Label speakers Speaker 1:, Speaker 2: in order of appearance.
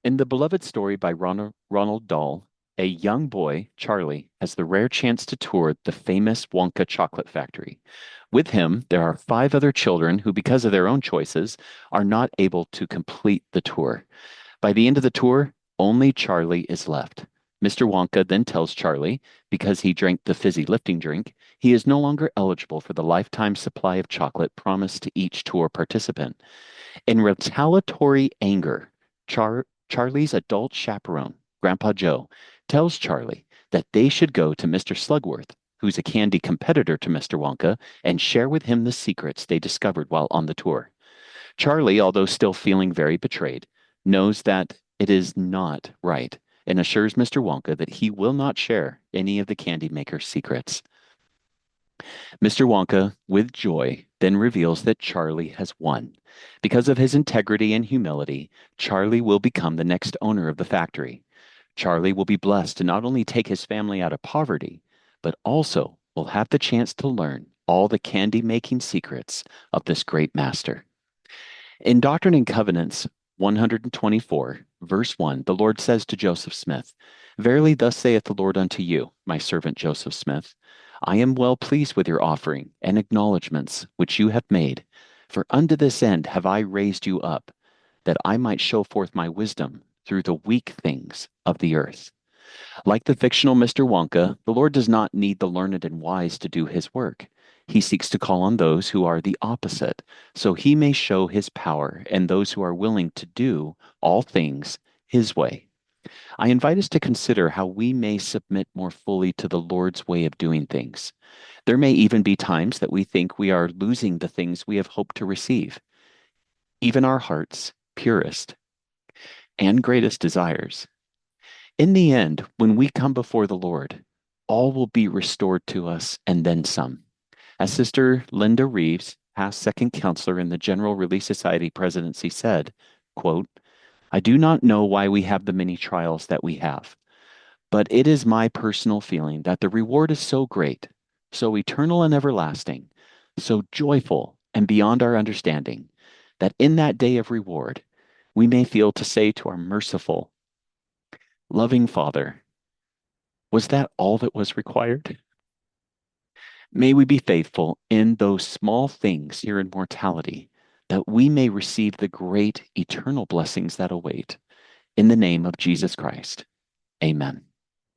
Speaker 1: In the beloved story by Ronald Dahl, a young boy, Charlie, has the rare chance to tour the famous Wonka chocolate factory. With him, there are five other children who, because of their own choices, are not able to complete the tour. By the end of the tour, only Charlie is left. Mr. Wonka then tells Charlie, because he drank the fizzy lifting drink, he is no longer eligible for the lifetime supply of chocolate promised to each tour participant. In retaliatory anger, Charlie's adult chaperone, Grandpa Joe, tells Charlie that they should go to Mr. Slugworth, who's a candy competitor to Mr. Wonka, and share with him the secrets they discovered while on the tour. Charlie, although still feeling very betrayed, knows that it is not right and assures Mr. Wonka that he will not share any of the candy maker's secrets. Mr. Wonka, with joy, then reveals that Charlie has won. Because of his integrity and humility, Charlie will become the next owner of the factory. Charlie will be blessed to not only take his family out of poverty, but also will have the chance to learn all the candy making secrets of this great master. In Doctrine and Covenants 124, verse 1, the Lord says to Joseph Smith, Verily, thus saith the Lord unto you, my servant Joseph Smith, I am well pleased with your offering and acknowledgments which you have made. For unto this end have I raised you up, that I might show forth my wisdom through the weak things of the earth. Like the fictional Mr. Wonka, the Lord does not need the learned and wise to do his work. He seeks to call on those who are the opposite, so he may show his power and those who are willing to do all things his way. I invite us to consider how we may submit more fully to the Lord's way of doing things. There may even be times that we think we are losing the things we have hoped to receive, even our heart's purest and greatest desires. In the end, when we come before the Lord, all will be restored to us and then some. As Sister Linda Reeves, past second counselor in the General Relief Society presidency, said, quote, I do not know why we have the many trials that we have, but it is my personal feeling that the reward is so great, so eternal and everlasting, so joyful and beyond our understanding, that in that day of reward, we may feel to say to our merciful, loving Father, was that all that was required? May we be faithful in those small things here in mortality, that we may receive the great eternal blessings that await. In the name of Jesus Christ, amen.